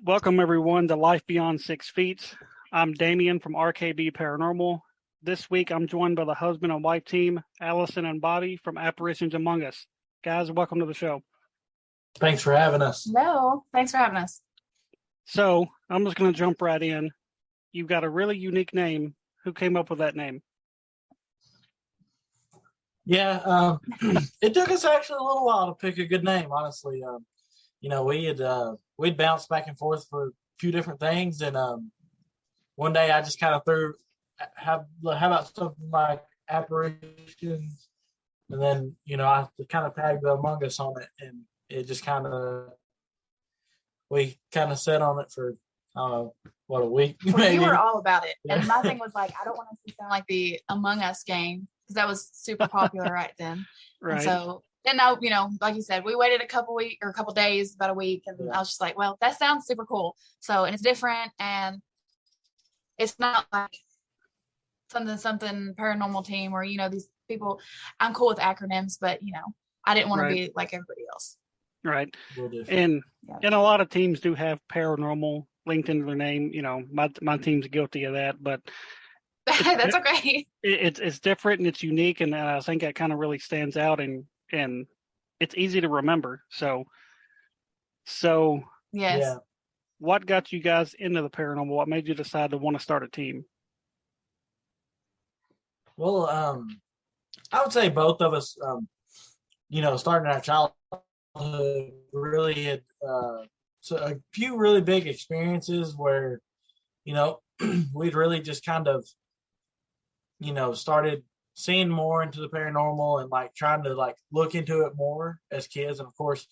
Welcome, everyone, to Life Beyond 6 Feet. I'm Damien from RKB Paranormal. This week, I'm joined by the husband and wife team, Allison and Bobby from Apparitions Among Us. Guys, welcome to the show. Thanks for having us. No, thanks for having us. So, I'm just going to jump right in. You've got a really unique name. Who came up with that name? Yeah, it took us actually a little while to pick a good name, honestly. We'd bounced back and forth for a few different things, and one day I just kind of threw, how about something like Apparitions, and then I kind of tagged the Among Us on it, and it just we kind of sat on it for a week. Well, maybe. you were all about it, Yeah. and my thing was like, I don't want it to sound like the Among Us game because that was super popular right then. Right. And so. And now, like you said, we waited a couple days, about a week, and I was just like, well, that sounds super cool. So, and it's different, and it's not like something paranormal team or, these people. I'm cool with acronyms, but, I didn't want to be like everybody else. Right. And a lot of teams do have paranormal linked into their name. My team's guilty of that, but that's okay. It's different and it's unique, and I think that kind of really stands out and it's easy to remember. So yes. Yeah. What got you guys into the paranormal? What made you decide to want to start a team? Well, I would say both of us, starting our childhood, really had so a few really big experiences where, we'd really just kind of, started seeing more into the paranormal and like trying to like look into it more as kids. And of course,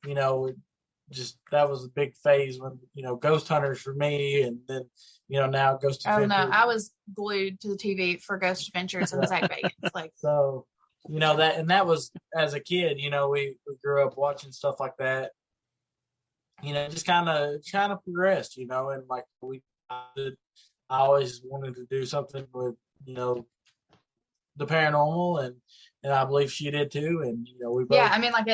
that was a big phase when, Ghost Hunters for me, and then, now Ghost Adventures. Oh no, I was glued to the TV for Ghost Adventures and Zach Bagans. Like, so, that was as a kid, we grew up watching stuff like that, just kind of progressed, and like I always wanted to do something with, the paranormal, and I believe she did too, and we both. Yeah, I mean, like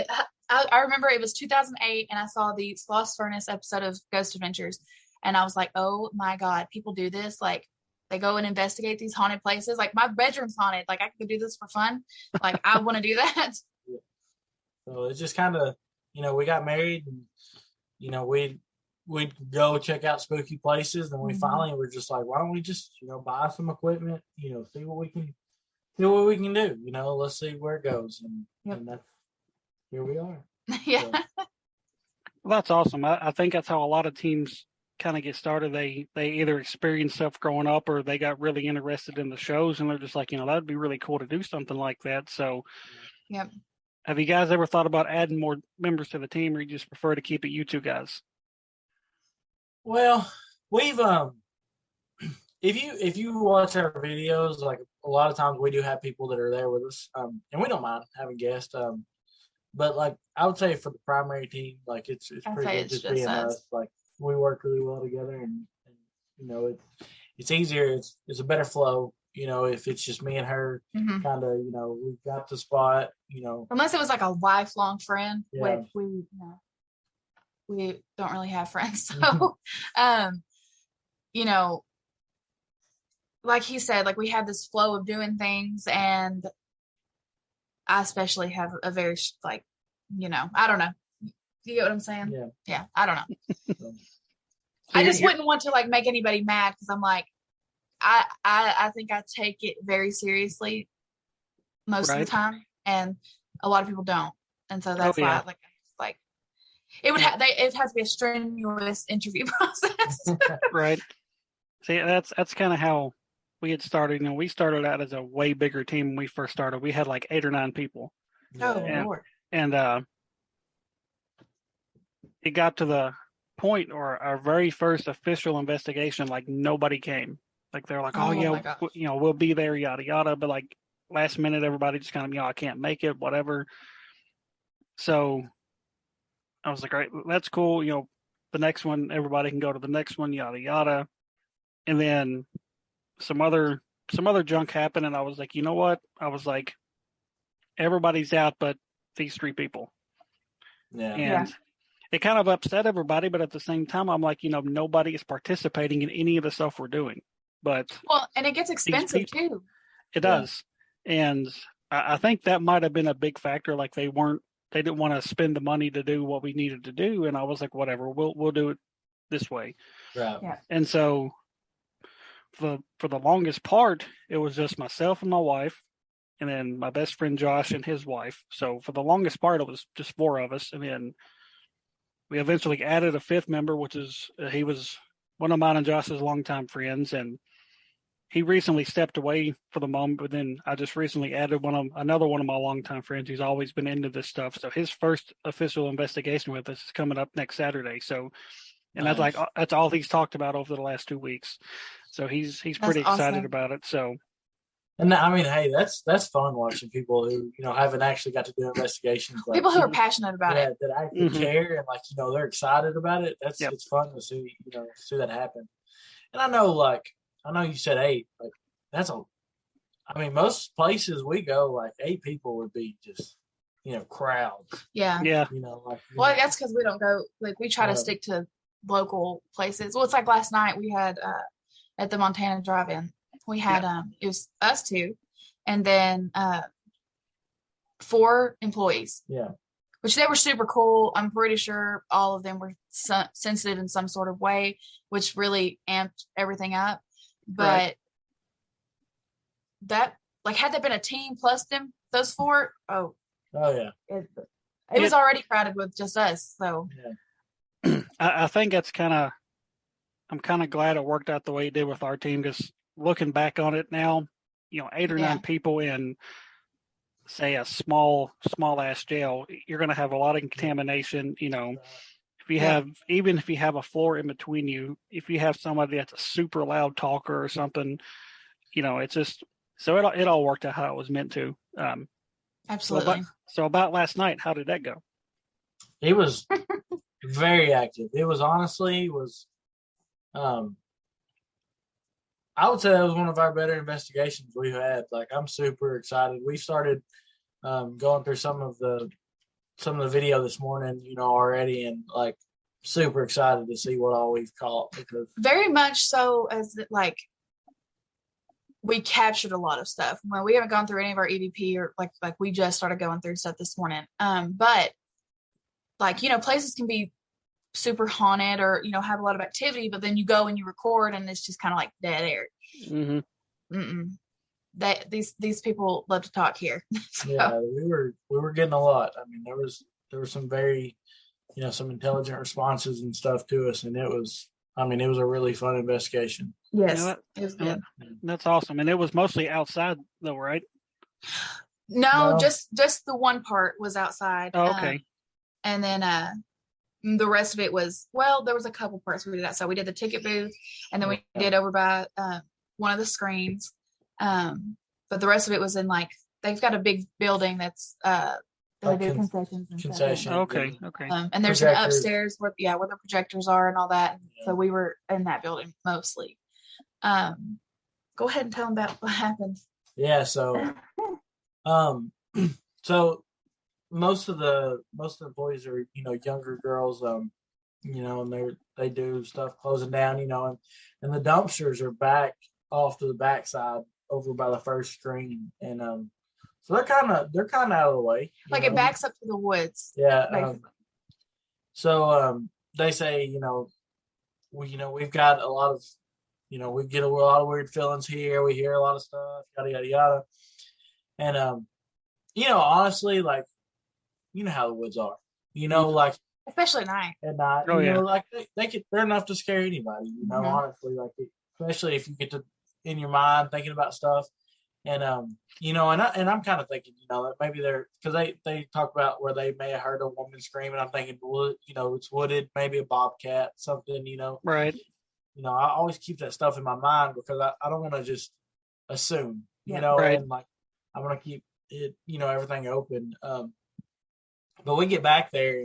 I remember it was 2008, and I saw the Lost Furnace episode of Ghost Adventures, and I was like, oh my god, people do this, like they go and investigate these haunted places. Like my bedroom's haunted, like I could do this for fun, like I want to do that. Yeah. So it's just kind of, we got married, and we'd go check out spooky places, and we finally were just like, why don't we just buy some equipment, see what we can do, let's see where it goes, and that's here we are. Yeah. So. Well, that's awesome. I think that's how a lot of teams kind of get started. They either experience stuff growing up, or they got really interested in the shows, and they're just like, that'd be really cool to do something like that. So, yep. Have you guys ever thought about adding more members to the team, or you just prefer to keep it you two guys? Well, we've if you watch our videos, like a lot of times we do have people that are there with us, and we don't mind having guests. But like I would say for the primary team, like it's pretty good just being us. Like we work really well together, and it's easier. It's a better flow. If it's just me and her, kind of, we've got the spot. Unless it was like a lifelong friend, yeah. which we don't really have friends. So, like he said, like we have this flow of doing things, and I especially have a very I don't know. You get what I'm saying? Yeah. Yeah. I don't know. So I just wouldn't want to like make anybody mad, because I'm like, I think I take it very seriously most of the time, and a lot of people don't, and so that's why like it would it has to be a strenuous interview process. Right. See, that's kind of how we had started. We started out as a way bigger team when we first started. We had like 8 or 9 people. Oh, Lord. And it got to the point or our very first official investigation, like nobody came. Like they're like, oh yeah, we'll be there, yada yada. But like last minute, everybody just kind of, I can't make it, whatever. So I was like, all right, that's cool. The next one, everybody can go to the next one, yada yada. And then some other junk happened, and I was like, you know what? I was like, everybody's out, but these 3 people. Yeah. And it kind of upset everybody, but at the same time, I'm like, nobody is participating in any of the stuff we're doing. But and it gets expensive too. It does, and I think that might have been a big factor. Like they didn't want to spend the money to do what we needed to do, and I was like, whatever, we'll do it this way. Right. Yeah. And so, for the longest part, it was just myself and my wife, and then my best friend Josh and his wife. So for the longest part, it was just 4 of us, and then we eventually added a 5th member, which is he was one of mine and Josh's longtime friends, and he recently stepped away for the moment. But then I just recently added another one of my longtime friends who's always been into this stuff. So his first official investigation with us is coming up next Saturday. So, and Nice. that's all he's talked about over the last 2 weeks. So he's pretty excited about it. So. And I mean, hey, that's fun watching people who haven't actually got to do investigations. Like, people who are passionate about it, that actually care and they're excited about it. It's fun to see see that happen. And I know you said 8. Like that's I mean, most places we go, like 8 people would be just crowds. Yeah. Yeah. Well, that's because we don't go. Like we try to stick to local places. Well, it's like last night we had at the Montana Drive-In. We had it was us 2, and then 4 employees. Yeah. Which they were super cool. I'm pretty sure all of them were sensitive in some sort of way, which really amped everything up. But that, like, had that been a team plus those 4, oh yeah, it was already crowded with just us. So I think I'm kind of glad it worked out the way it did with our team, because looking back on it now, 8 or 9 people in, say, a small ass jail, you're going to have a lot of contamination. If you have, even if you have a floor in between you, if you have somebody that's a super loud talker or something, it's just, so it all worked out how it was meant to. Absolutely. So about last night, how did that go? It was very active. It was honestly I would say that was one of our better investigations we've had. Like, I'm super excited. We started going through some of the video this morning, already, and like super excited to see what all we've caught, because very much so, as like we captured a lot of stuff. Well, we haven't gone through any of our EVP, or like we just started going through stuff this morning. But like, places can be super haunted or have a lot of activity, but then you go and you record and it's just kind of like dead air. These people love to talk here. So. Yeah, we were getting a lot. I mean, there was some very some intelligent responses and stuff to us, and it was a really fun investigation. Yes, it was good. That's awesome. And it was mostly outside though, right? No, just the one part was outside. Oh, okay. And then the rest of it was, there was a couple parts we did outside. We did the ticket booth, and then we did over by one of the screens. But the rest of it was in, like, they've got a big building that's they do concessions and stuff. Okay. And there's an upstairs where the projectors are and all that. Yeah. So we were in that building mostly. Go ahead and tell them about what happened. Yeah. So, so most of the employees are younger girls, and they do stuff closing down, and the dumpsters are back off to the backside over by the first screen, and so they're kind of out of the way. Like it backs up to the woods. Yeah. So they say we've got a lot of we get a lot of weird feelings here. We hear a lot of stuff, yada yada yada, and honestly, like, how the woods are, like, especially at night. At night, like they're enough to scare anybody, honestly, like, especially if you get to in your mind thinking about stuff. And I'm kind of thinking, that maybe they're, because they talk about where they may have heard a woman scream, and I'm thinking, well, it's wooded, maybe a bobcat, something, Right. I always keep that stuff in my mind because I don't want to just assume, right. and like I want to keep it, everything open. But we get back there,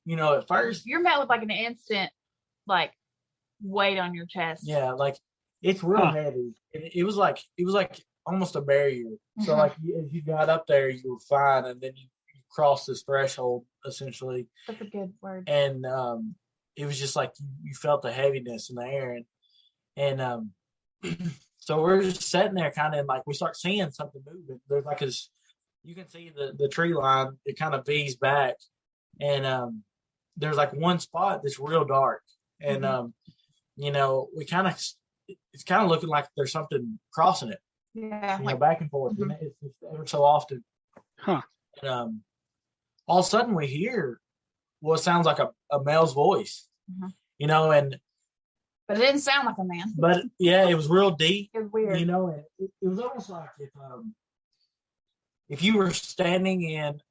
and at first you're met with like an instant like weight on your chest. Yeah, like it's real heavy. It was like almost a barrier. So like as you got up there, you were fine, and then you crossed this threshold essentially. That's a good word. And it was just like you felt the heaviness in the air, and so we're just sitting there, kind of like we start seeing something moving. There's like you can see the tree line. It kind of V's back, and there's like one spot that's real dark, and we kind of, it's kind of looking like there's something crossing it. Yeah. Back and forth. And it's ever so often. Huh. And all of a sudden we hear what sounds like a male's voice. And but it didn't sound like a man. But yeah, it was real deep. It was weird. And it was almost like if you were standing in,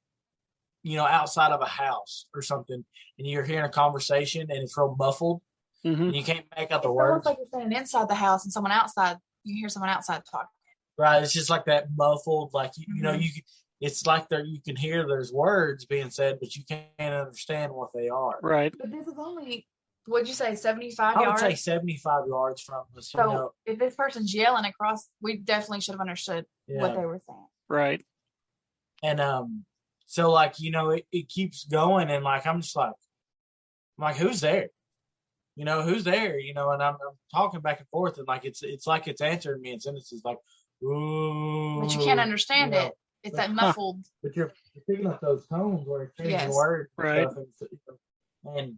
outside of a house or something, and you're hearing a conversation and it's real muffled. And you can't make out the words. It's almost like you're standing inside the house and someone outside. You hear someone outside talking. Right, it's just like that muffled, like it's like you can hear there's words being said, but you can't understand what they are. Right. But this is only, what'd you say, 75 yards? I would say 75 yards from us. So if this person's yelling across, we definitely should have understood what they were saying. Right. And so like it keeps going, and like I'm like, who's there? Who's there? And I'm talking back and forth, and like it's like it's answering me in sentences like, ooh. But you can't understand it. It's that muffled. But you're picking up those tones where it's changing words. Right. And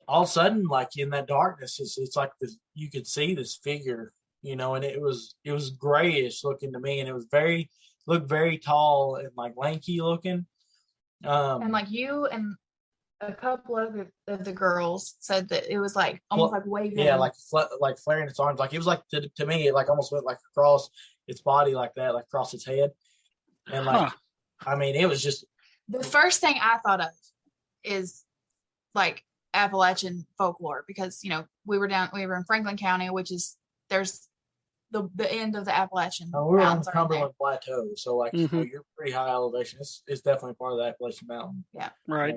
all of a sudden, like in that darkness, it's like this. You could see this figure, and it was grayish looking to me, and it was looked very tall and like lanky looking. And like you and a couple of the girls said that it was like almost like waving. Yeah, like flaring its arms. Like it was like to me, it like almost went like across its body like that, like across its head. And like, I mean, it was just. The first thing I thought of is like Appalachian folklore, because we were in Franklin County, which is there's the end of the Appalachian. We were on the Cumberland Plateau, so like you're pretty high elevation. It's definitely part of the Appalachian Mountain. Yeah. Right.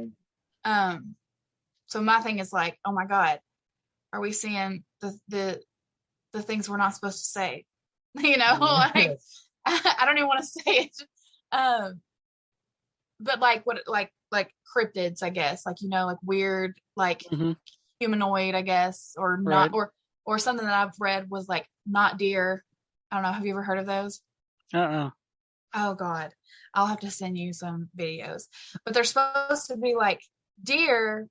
So my thing is like, oh my God, are we seeing the things we're not supposed to say? Like I don't even want to say it. But like what like cryptids, I guess, like like weird, like humanoid, I guess, or not, or something that I've read was like not deer. I don't know. Have you ever heard of those? Oh God, I'll have to send you some videos. But they're supposed to be like deer,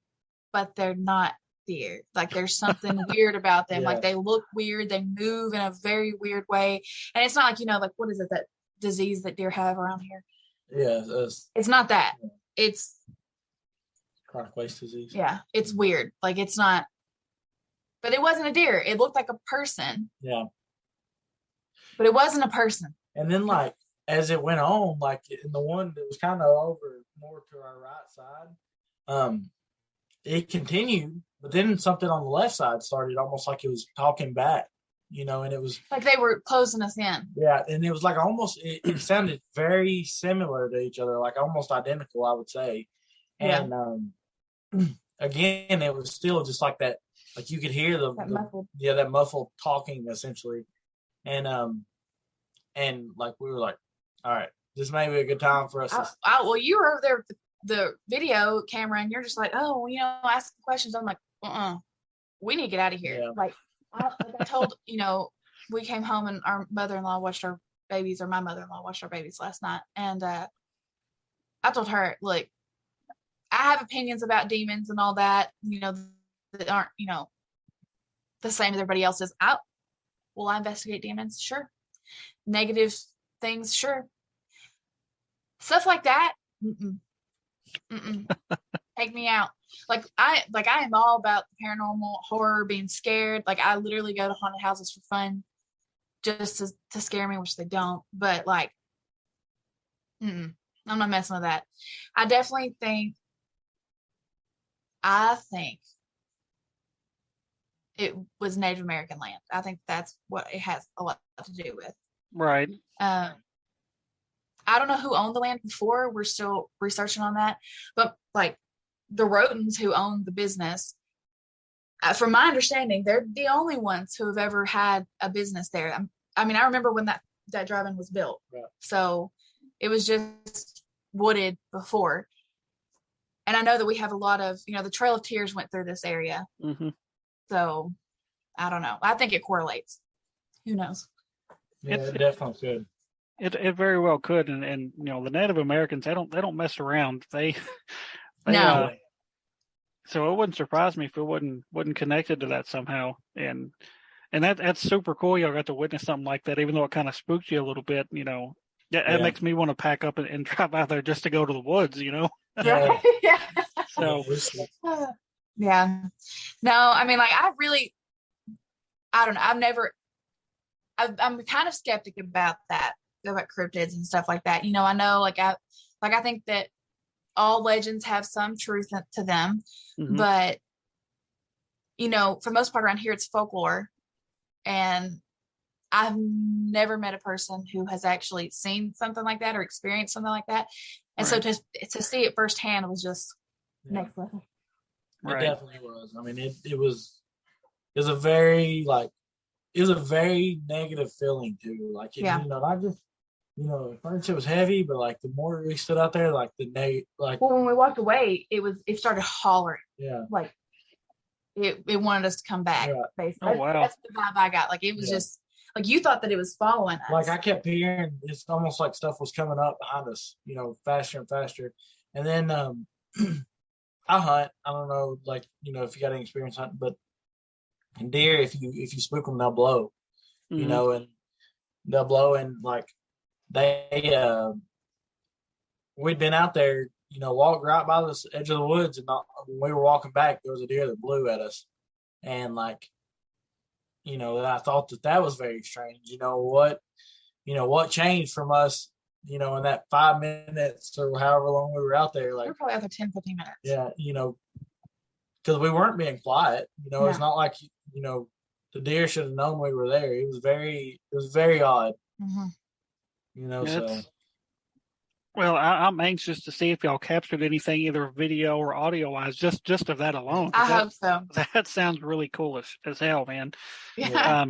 but they're not deer. Like there's something weird about them. Like they look weird, they move in a very weird way, and it's not like like what is it, that disease that deer have around here? Yeah, it's not that. It's chronic waste disease. Yeah, it's weird. Like it's not. But it wasn't a deer. It looked like a person. Yeah. But it wasn't a person. And then like as it went on, like in the one that was kind of over more to our right side, it continued, but then something on the left side started almost like it was talking back, and it was like they were closing us in. Yeah, and it was like almost it sounded very similar to each other, like almost identical, I would say. And again, it was still just like that, like you could hear that muffled talking essentially, and like we were like, all right, this may be a good time for us. Well, you were over there with the video camera, and you're just like, oh, asking questions. I'm like, we need to get out of here. Yeah. Like I told, we came home and our mother-in-law watched our babies, or my mother-in-law watched our babies last night, and I told her, look, I have opinions about demons and all that, that aren't, the same as everybody else's. Will I investigate demons? Sure. Negative things, sure. Stuff like that, take me out. Like I am all about the paranormal, horror, being scared. Like I literally go to haunted houses for fun. just to scare me, which they don't. But like, I'm not messing with that. I definitely think. I think it was Native American land. I think that's what it has a lot to do with. Right. I don't know who owned the land before. We're still researching on that. But like the Rotens who owned the business, from my understanding, they're the only ones who have ever had a business there. I mean, I remember when that drive-in was built. Yeah. So it was just wooded before. And I know that we have a lot of, the Trail of Tears went through this area. Mm-hmm. So I don't know. I think it correlates. Who knows? Yeah, it definitely could. It very well could. And the Native Americans, they don't mess around. They no. So it wouldn't surprise me if it wasn't connected to that somehow. And that's super cool. Y'all got to witness something like that, even though it kind of spooked you a little bit. That makes me want to pack up and drive out there just to go to the woods. Yeah. So. Yeah. No, I mean, like, I don't know. I'm kind of skeptic about cryptids and stuff like that. I know, I think that all legends have some truth to them, mm-hmm. but, for the most part around here, it's folklore. And I've never met a person who has actually seen something like that or experienced something like that. And right. so to see it firsthand was just next level. It definitely was. I mean, it was a very negative feeling too. Like, not just, at first it was heavy, but like the more we stood out there, like well, when we walked away, it started hollering. Yeah. Like it wanted us to come back. Yeah. Basically. Oh, wow. That's the vibe I got. Like it was just like you thought that it was following us. Like I kept hearing, it's almost like stuff was coming up behind us, faster and faster. And then I hunt. I don't know, if you got any experience hunting, but deer, if you spook them, they'll blow. Mm-hmm. And they'll blow, and like they we'd been out there, walked right by the edge of the woods, and when we were walking back, there was a deer that blew at us, and I thought that was very strange. What changed from us, in that 5 minutes or however long we were out there, we were probably out there 10, 15 minutes. Yeah, because we weren't being quiet. It's not like the deer should have known we were there. It was very odd. Mm-hmm. So. Well, I'm anxious to see if y'all captured anything, either video or audio wise, just of that alone. I hope so. That sounds really cool as hell, man. Yeah.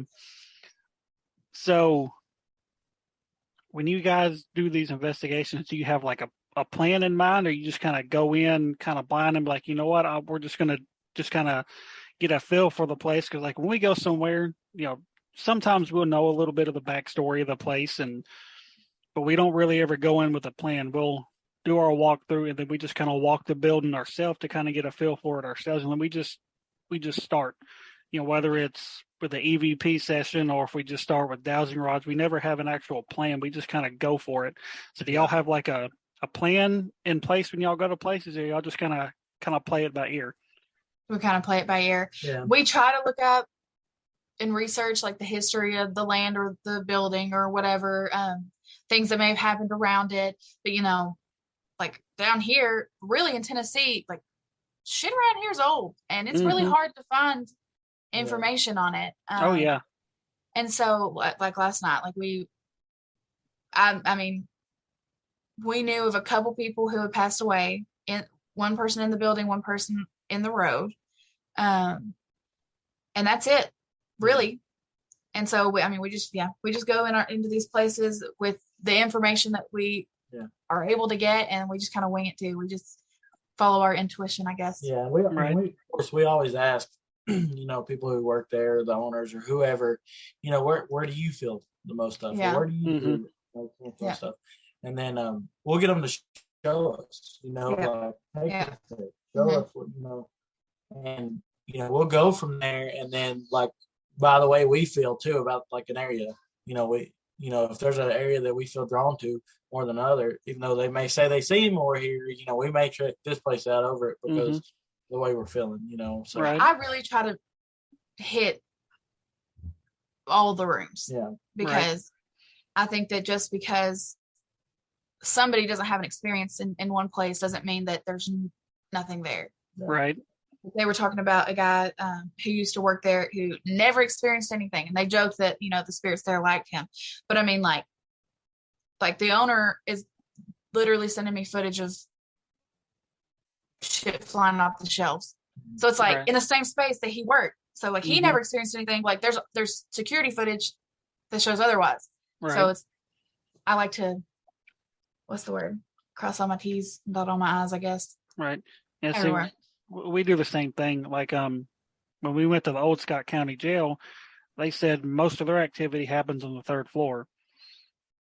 So when you guys do these investigations, do you have like a plan in mind, or you just kind of go in kind of blind and be like, what, we're just going to just kind of get a feel for the place? Because like when we go somewhere, sometimes we'll know a little bit of the backstory of the place, but we don't really ever go in with a plan. We'll do our walkthrough, and then we just kind of walk the building ourselves to kind of get a feel for it ourselves. And then we just start, whether it's with the EVP session or if we just start with dowsing rods, we never have an actual plan. We just kind of go for it. So do y'all have like a plan in place when y'all go to places, or y'all just kind of play it by ear? We kind of play it by ear. Yeah. We try to look up and research like the history of the land or the building or whatever, things that may have happened around it. But, like down here, really in Tennessee, like shit around here is old, and it's really hard to find information on it. Oh, yeah. And so like last night, like I mean, we knew of a couple people who had passed away, one person in the building, one person in the road. And that's it, really. And so we just go into these places with the information that we are able to get, and we just kind of wing it too. We just follow our intuition, I guess. Yeah, we of course we always ask, people who work there, the owners or whoever, where do you feel the most stuff? Yeah. Where do you feel the most stuff? And then we'll get them to show us, like, hey, show us what and we'll go from there. And then like, by the way, we feel too about like an area, if there's an area that we feel drawn to more than another, even though they may say they see more here, we may check this place out over it because the way we're feeling, so. Right. I really try to hit all the rooms. Yeah. Because I think that just because somebody doesn't have an experience in one place doesn't mean that there's nothing there. Right. They were talking about a guy who used to work there who never experienced anything. And they joked that, the spirits there liked him. But I mean, like the owner is literally sending me footage of shit flying off the shelves. So it's like in the same space that he worked. So like he never experienced anything. Like there's security footage that shows otherwise. Right. So I like to, what's the word? Cross all my T's, dot all my I's, I guess. Right. Yeah. Everywhere. We do the same thing. Like when we went to the old Scott County Jail, they said most of their activity happens on the 3rd floor.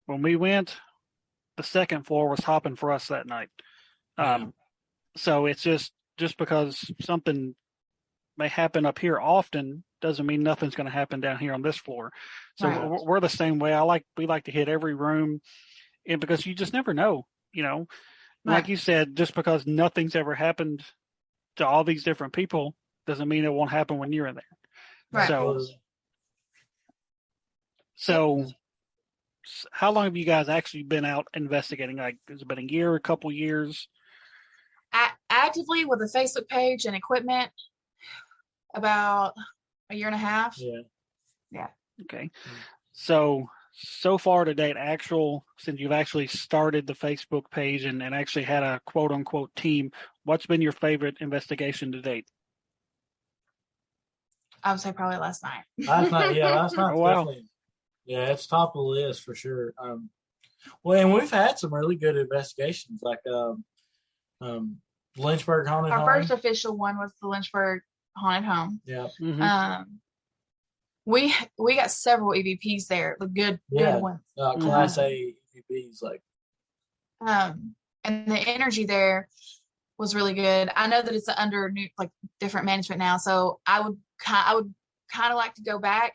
When we went, the 2nd floor was hopping for us that night. So it's just because something may happen up here often doesn't mean nothing's going to happen down here on this floor. So we're the same way. We like to hit every room, and because you just never know, like you said, just because nothing's ever happened to all these different people doesn't mean it won't happen when you're in there. Right. So how long have you guys actually been out investigating? Like, has it been a year, a couple years? Actively with a Facebook page and equipment, about a year and a half. Yeah. Okay. So far to date, since you've actually started the Facebook page and actually had a quote unquote team, what's been your favorite investigation to date? I would say probably last night. Last night, oh, wow. Definitely. Yeah, it's top of the list for sure. Well, and we've had some really good investigations, like Lynchburg Haunted Home. Our first official one was the Lynchburg Haunted Home. Yeah. Mm-hmm. We got several EVPs there, the good ones. Class A EVPs, like. And the energy there was really good. I know that it's under new, like different management now, so I would kind of like to go back,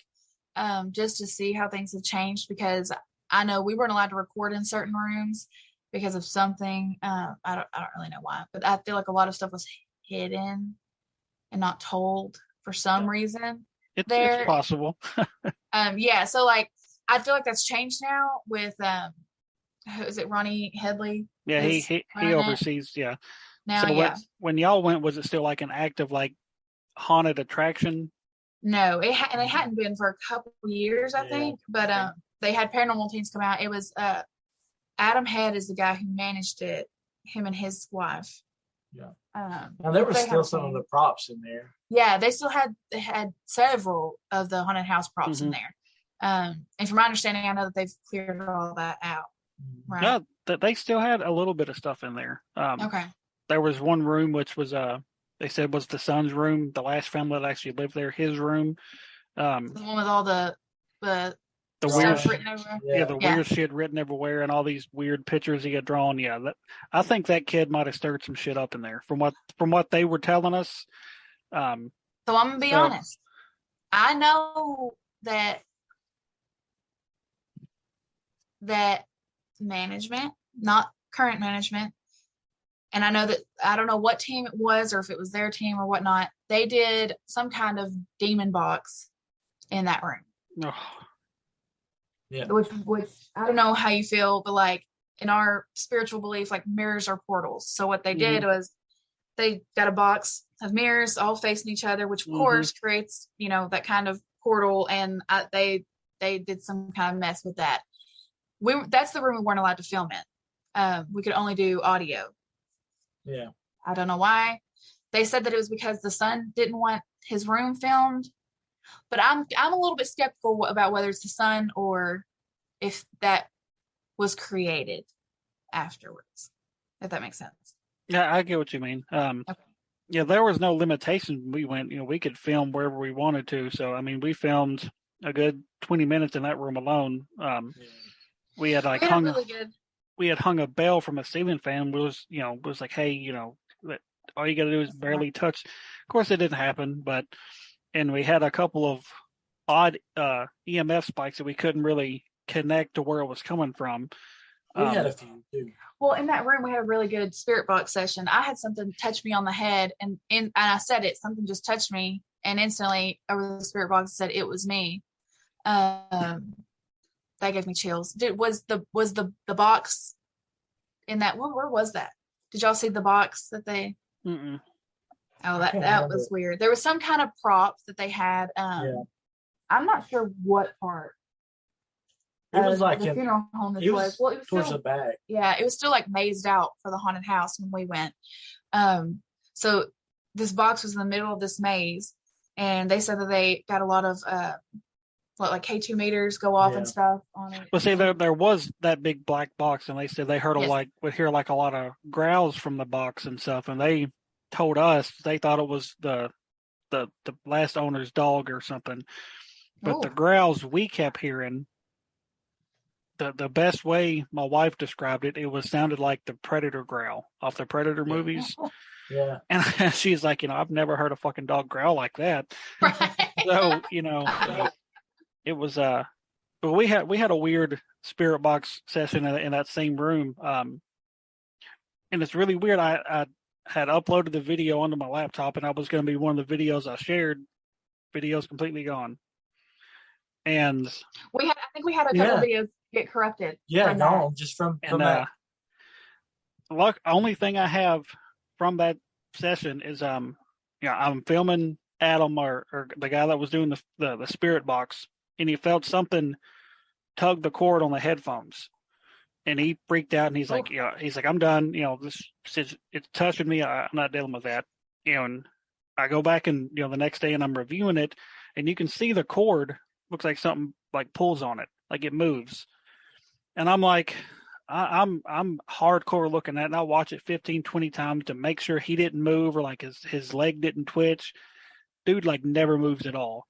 just to see how things have changed, because I know we weren't allowed to record in certain rooms because of something. I don't really know why, but I feel like a lot of stuff was hidden and not told for some reason. It's possible. Yeah. So like, I feel like that's changed now with, who is it? Ronnie Headley. Yeah. He oversees. Yeah. Now, so when y'all went, was it still like an active, like haunted attraction? No, it hadn't been for a couple of years, I think, but, they had paranormal teams come out. It was, Adam Head is the guy who managed it, him and his wife. Yeah. Now there was still some of the props in there. Yeah, they still had several of the haunted house props in there. And from my understanding, I know that they've cleared all that out. Right? Yeah, they still had a little bit of stuff in there. Okay. There was one room which was they said was the son's room, the last family that actually lived there, his room. The one with all the weird written everywhere. The weird shit written everywhere and all these weird pictures he had drawn. Yeah, I think that kid might have stirred some shit up in there from what they were telling us. So I'm gonna be honest. I know that management, not current management, and I know that I don't know what team it was or if it was their team or whatnot. They did some kind of demon box in that room. Oh. Yeah. Which I don't know how you feel, but like in our spiritual belief, like mirrors are portals. So what they did was they got a box of mirrors all facing each other, which of course creates, that kind of portal. And they did some kind of mess with that. That's the room we weren't allowed to film in. We could only do audio. Yeah. I don't know why. They said that it was because the son didn't want his room filmed. But I'm a little bit skeptical about whether it's the son or if that was created afterwards, if that makes sense. Yeah, I get what you mean. Okay. Yeah, there was no limitation when we went. We could film wherever we wanted to. So, I mean, we filmed a good 20 minutes in that room alone. We had we had hung a bell from a ceiling fan. It was like, hey, all you got to do is barely touch. Of course, it didn't happen, and we had a couple of odd EMF spikes that we couldn't really connect to where it was coming from. We had a few too. Well, in that room, we had a really good spirit box session. I had something touch me on the head, and I said it. Something just touched me, and instantly over the spirit box said it was me. That gave me chills. Was the box in that? Where was that? Did y'all see the box that they? Mm-mm. Oh, that was weird. There was some kind of prop that they had. I'm not sure what part. It was like the funeral home. It was towards still, the back. Yeah, it was still like mazed out for the haunted house when we went. So this box was in the middle of this maze, and they said that they got a lot of like K2 meters go off and stuff on it. Well, see, there was that big black box, and they said they heard would hear like a lot of growls from the box and stuff, and they told us they thought it was the last owner's dog or something. But the growls we kept hearing, the best way my wife described it, sounded like the Predator growl off the Predator movies. Yeah. And she's like, I've never heard a fucking dog growl like that. Right. So, it was but we had a weird spirit box session in that same room. And it's really weird. I had uploaded the video onto my laptop, and I was going to be one of the videos I shared. Video's completely gone. And I think we had a couple videos get corrupted. Yeah, gone just from that. Only thing I have from that session is I'm filming Adam or the guy that was doing the spirit box, and he felt something tug the cord on the headphones. And he freaked out, and he's like, I'm done. It's touching me. I'm not dealing with that. And I go back and, the next day, and I'm reviewing it, and you can see the cord looks like something like pulls on it, like it moves. And I'm like, I'm hardcore looking at it, and I watch it 15, 20 times to make sure he didn't move or like his leg didn't twitch. Dude, like, never moves at all.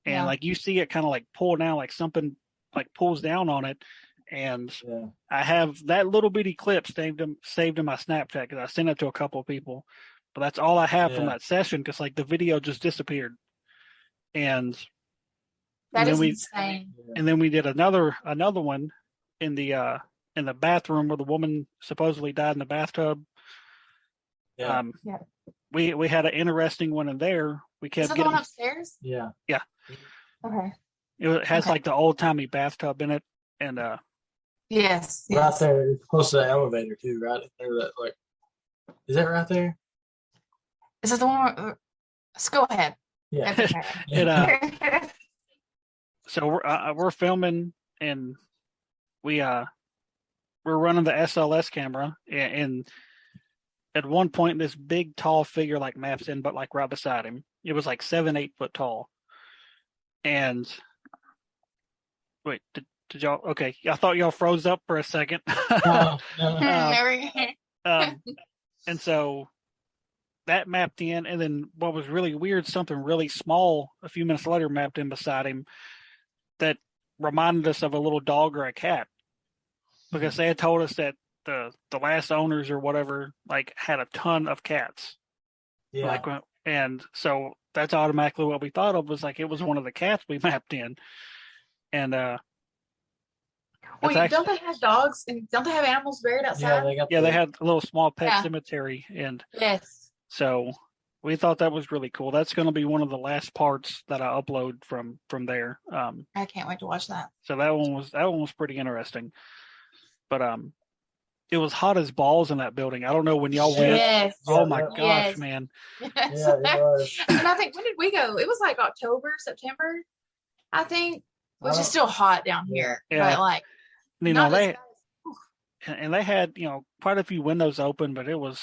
And like you see it kind of like pull down, like something like pulls down on it. And I have that little bitty clip saved in my Snapchat because I sent it to a couple of people. But that's all I have from that session because like the video just disappeared. And that is insane. And then we did another one in the bathroom where the woman supposedly died in the bathtub. Yeah. We had an interesting one in there. We kept getting the one upstairs. Yeah. Okay. It has like the old timey bathtub in it, and yes, right there, it's close to the elevator too, right there. That like, is that right there? Is that the one? Let's go ahead. Yeah. Okay. So we're filming, and we're running the SLS camera, and at one point this big tall figure like maps in, but like right beside him. It was like 7-8 foot tall. And wait, did y'all? Okay, I thought y'all froze up for a second. No. And so that mapped in, and then what was really weird, something really small a few minutes later mapped in beside him that reminded us of a little dog or a cat, because they had told us that the last owners or whatever like had a ton of cats. Yeah. Like, and so that's automatically what we thought of, was like it was one of the cats we mapped in. And wait, don't they have dogs and don't they have animals buried outside? They had a little small pet cemetery, and yes. So we thought that was really cool. That's going to be one of the last parts that I upload from there. I can't wait to watch that. So that one was pretty interesting. But it was hot as balls in that building. I don't know when y'all went. Yes. Oh my gosh, man. Yes. Yeah, it was. And I think, when did we go? It was like October, September, I think, which is still hot down here. Yeah. But like, they had, quite a few windows open, but it was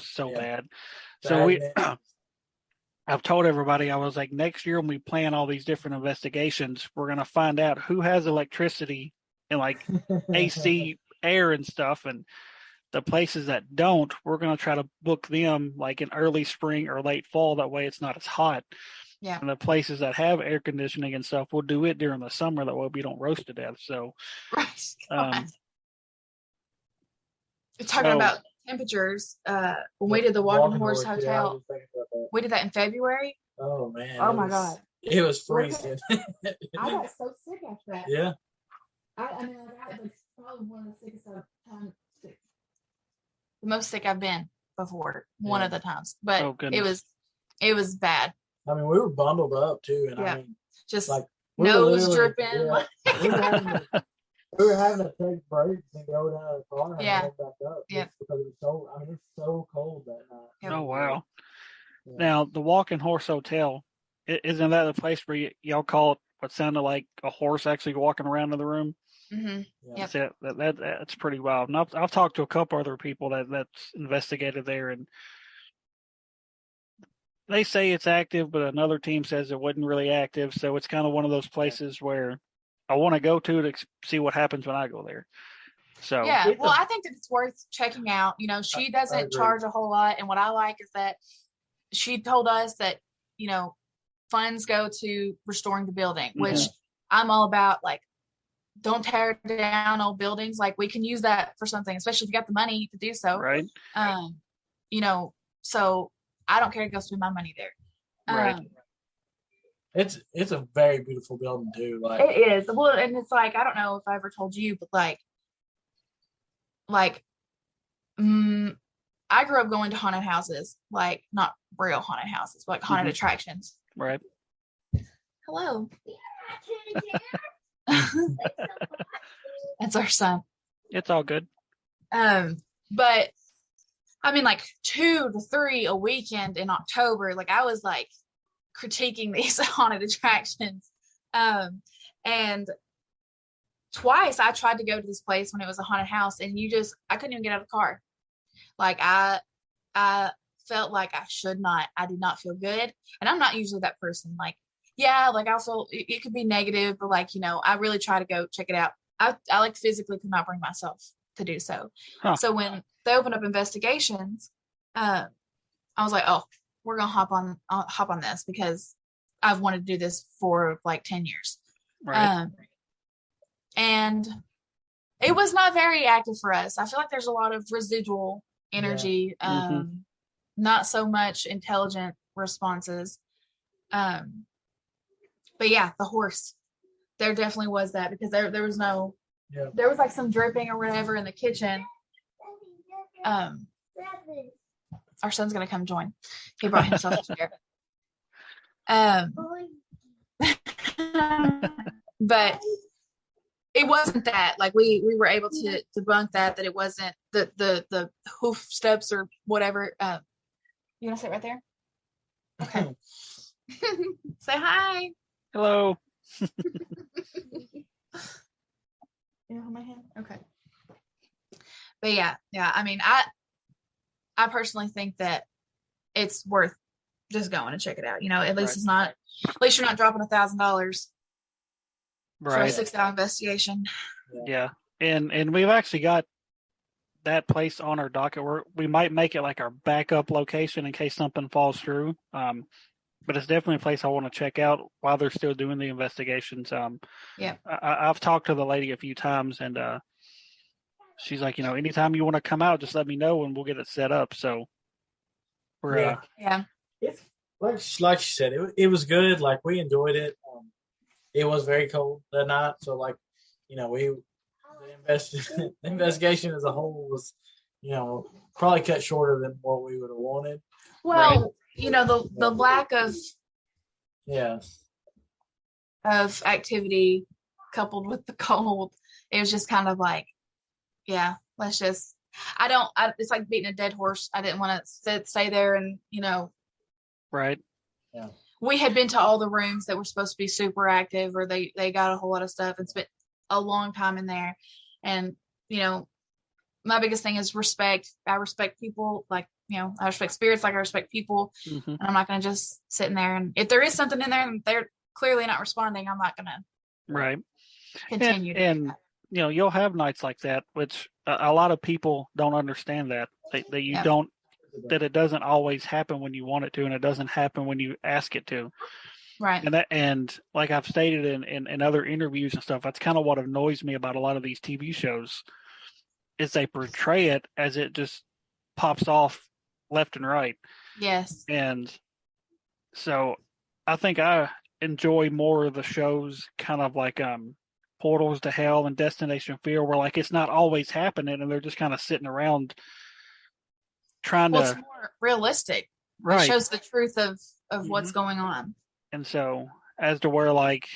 so bad. So I've told everybody, I was like, next year when we plan all these different investigations, we're going to find out who has electricity and like AC air and stuff, and the places that don't, we're going to try to book them like in early spring or late fall. That way it's not as hot. Yeah. And the places that have air conditioning and stuff, we'll do it during the summer. That way we don't roast to death. So, right. Talking about temperatures, when we did the Walking Horse Hotel, we did that in February. Oh man! Oh my god! It was freezing. I got so sick after that. Yeah. I mean, I was probably one of the sickest times. The most sick I've been before. One of the times, but it was bad. I mean, we were bundled up too, and I mean, just like nose dripping. Yeah, we were having to take breaks and go down to the car and head back up. Yeah, because it was it's so cold that night. Oh wow! Yeah. Now the Walking Horse Hotel, isn't that the place where y'all call it what sounded like a horse actually walking around in the room? Mm-hmm. Yeah, that's pretty wild. And I've talked to a couple other people that's investigated there, and they say it's active, but another team says it wasn't really active. So it's kind of one of those places where I want to go to see what happens when I go there. So yeah, well, I think that it's worth checking out. You know, she doesn't charge a whole lot, and what I like is that she told us that, you know, funds go to restoring the building, which I'm all about. Like, don't tear down old buildings. Like, we can use that for something, especially if you got the money to do so. Right. You know, so I don't care to go spend my money there. Right. It's a very beautiful building too. Like, it is. Well, and it's like, I don't know if I ever told you, but I grew up going to haunted houses, like not real haunted houses, but like haunted attractions. Right. Hello. That's our son. It's all good. But I mean, like 2 to 3 a weekend in October. Like, I was like critiquing these haunted attractions. And twice I tried to go to this place when it was a haunted house, and I couldn't even get out of the car. Like, I felt like I did not feel good. And I'm not usually that person. Like, yeah, like I feel it could be negative, but like, you know, I really try to go check it out. I like physically could not bring myself to do so. Huh. So when they opened up investigations, I was like, oh, we're going to hop on this because I've wanted to do this for like 10 years. Right. And it was not very active for us. I feel like there's a lot of residual energy, not so much intelligent responses. But yeah, the horse, there definitely was that, because there was there was like some dripping or whatever in the kitchen. Our son's going to come join. He brought himself a chair. But it wasn't that. Like, we were able to debunk that it wasn't the hoof steps or whatever. You want to sit right there? Okay. Say hi. Hello. You hold my hand? Okay. But yeah. I mean, I personally think that it's worth just going and check it out. You know, at least it's not. At least you're not dropping $1,000 for a 6-hour investigation. Yeah, and we've actually got that place on our docket. We might make it like our backup location in case something falls through. But it's definitely a place I want to check out while they're still doing the investigations. I've talked to the lady a few times, and she's like, you know, anytime you want to come out, just let me know and we'll get it set up. So we're It's like she said, it was good. Like, we enjoyed it. It was very cold that night, so like, you know, the investigation as a whole was, you know, probably cut shorter than what we would have wanted. Well, you know, the lack of activity coupled with the cold, it was just kind of like, let's just. It's like beating a dead horse. I didn't want to stay there and, you know. Right. Yeah. We had been to all the rooms that were supposed to be super active, or they got a whole lot of stuff and spent a long time in there. And, you know, my biggest thing is respect. I respect people, like, you know, I respect spirits like I respect people. And I'm not going to just sit in there. And if there is something in there and they're clearly not responding, I'm not going to continue. And you know, you'll have nights like that, which a lot of people don't understand that that it doesn't always happen when you want it to, and it doesn't happen when you ask it to. Right. And like I've stated in other interviews and stuff, that's kind of what annoys me about a lot of these TV shows, is they portray it as it just pops off left and right. Yes. And so I think I enjoy more of the shows kind of like Portals to Hell and Destination Fear, where like it's not always happening and they're just kind of sitting around trying to. It's more realistic. Right. It shows the truth of what's going on. And so, as to where, like,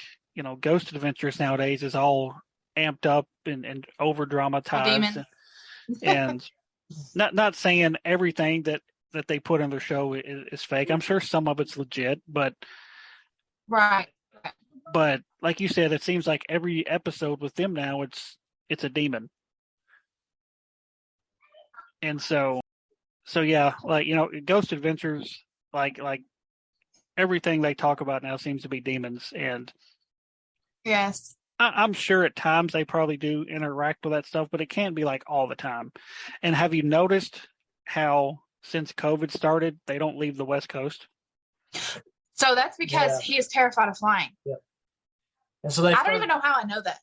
Ghost Adventures nowadays is all amped up and over dramatized, and not saying everything that they put in their show is fake. I'm sure some of it's legit, but right. But like you said, it seems like every episode with them now it's a demon, and so yeah, like Ghost Adventures, like everything they talk about now seems to be demons, and yes, I'm sure at times they probably do interact with that stuff, but it can't be like all the time. And have you noticed how since COVID started, they don't leave the West Coast? So that's because he is terrified of flying. Yeah. And so I don't even know how I know that.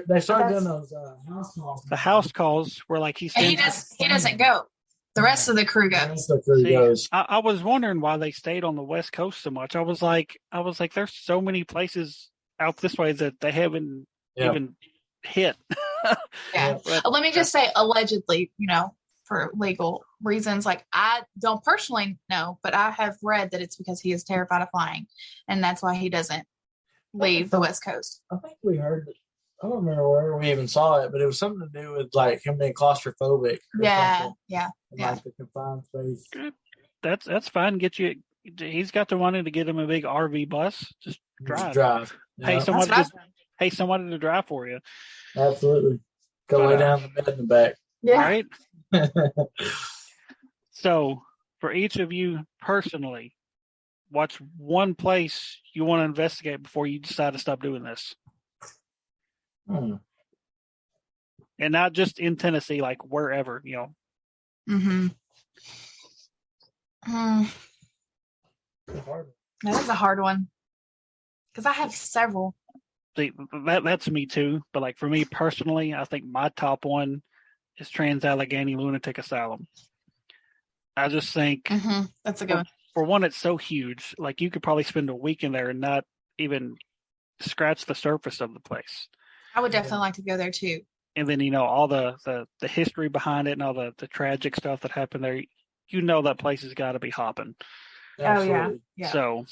They started doing those house calls. The house calls were like he doesn't go. The rest of the crew goes. I was wondering why they stayed on the West Coast so much. I was like, there's so many places out this way that they haven't even hit. Yeah. Let me just say, allegedly, for legal reasons. Like, I don't personally know, but I have read that it's because he is terrified of flying, and that's why he doesn't leave the West Coast. I think we heard it. I don't remember where we even saw it, but it was something to do with like him being claustrophobic. Yeah. Like the confined space. That's fine. He's got the money to get him a big RV bus. Just drive. Pay somebody to drive for you. Absolutely. Go lay down in the bed in the back. Yeah. Right. So, for each of you personally, what's one place you want to investigate before you decide to stop doing this? And not just in Tennessee, like wherever, Mm-hmm. That is a hard one. Because I have several. See, that's me too. But like for me personally, I think my top one is Trans-Allegheny Lunatic Asylum. I just think that's a good one. For one, it's so huge. Like you could probably spend a week in there and not even scratch the surface of the place. I would definitely like to go there too. And then all the history behind it and all the tragic stuff that happened there. That place has got to be hopping. Absolutely. Yeah. So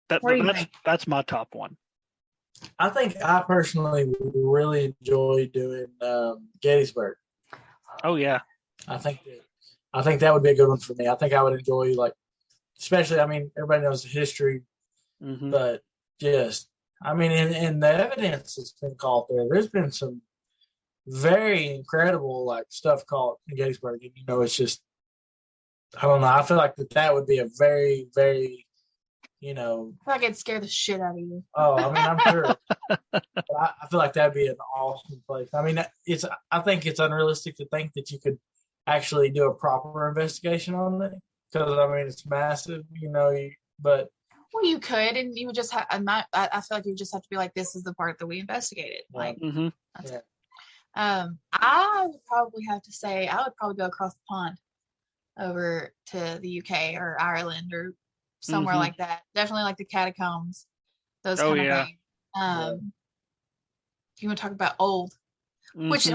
that's my top one. I think I personally would really enjoy doing Gettysburg. Oh yeah. I think that would be a good one for me. I think I would enjoy especially. I mean, everybody knows the history, but just and the evidence that's been caught there. There's been some very incredible stuff caught in Gettysburg, and it's just I don't know. I feel like that would be a very, very I feel like it'd scare the shit out of you. Oh, I'm sure. But I feel like that'd be an awesome place. I mean, I think it's unrealistic to think that you could actually do a proper investigation on it because it's massive, but. Well, you could, and you would just have. I feel like you would just have to be like, "This is the part that we investigated." I would probably have to say I would probably go across the pond over to the UK or Ireland or somewhere like that. Definitely like the catacombs, those kind of things. You want to talk about old, which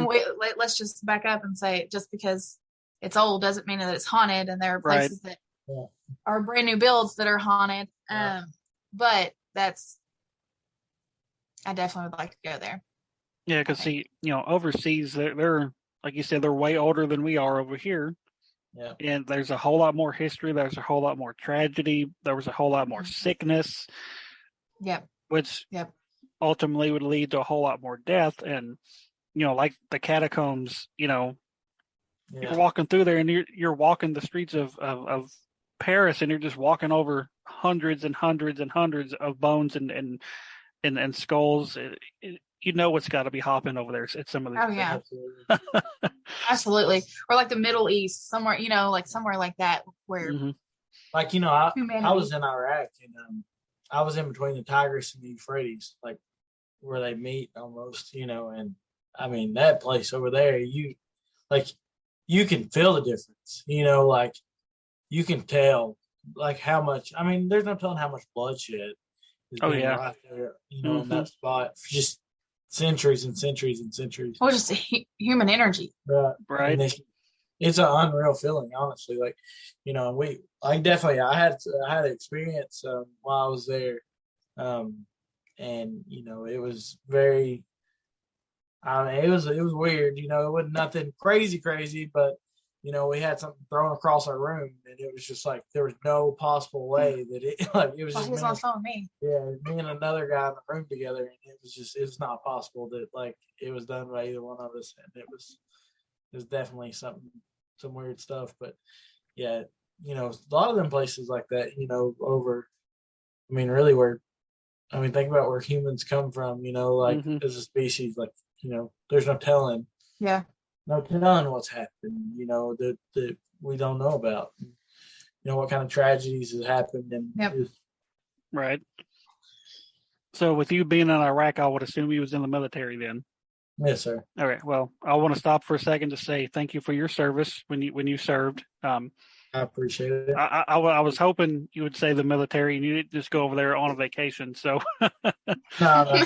let's just back up and say just because it's old doesn't mean that it's haunted, and there are places that are brand new builds that are haunted. But I definitely would like to go there. Yeah, because overseas they're like you said, they're way older than we are over here. Yeah. And there's a whole lot more history. There's a whole lot more tragedy. There was a whole lot more sickness. Yep. Which ultimately would lead to a whole lot more death. And, like the catacombs, you're walking through there and you're walking the streets of Paris and you're just walking over hundreds and hundreds and hundreds of bones and skulls. What's got to be hopping over there at some of these. Oh yeah, absolutely. Or like the Middle East, somewhere somewhere like that where, I was in Iraq and I was in between the Tigris and the Euphrates, where they meet almost, and that place over there, you can feel the difference, you can tell how much. There's no telling how much bloodshed is right there, in that spot. Just centuries and centuries and centuries. Well, just human energy. Right. And it's an unreal feeling, honestly. I had an experience while I was there, and and it was very. I mean, it was weird. It wasn't nothing crazy, but we had something thrown across our room, and it was just like there was no possible way that it it was just. He was on the phone with me. Yeah, me and another guy in the room together, and it was not possible that it was done by either one of us, and it was definitely some weird stuff. But yeah, a lot of them places like that, over. I mean, really, think about where humans come from, as a species, there's no telling. Yeah. No telling what's happened, that we don't know about. What kind of tragedies has happened. And Right. So with you being in Iraq, I would assume you was in the military then. Yes, sir. All right. Well, I want to stop for a second to say thank you for your service when you served. I appreciate it. I was hoping you would say the military and you didn't just go over there on a vacation. So no.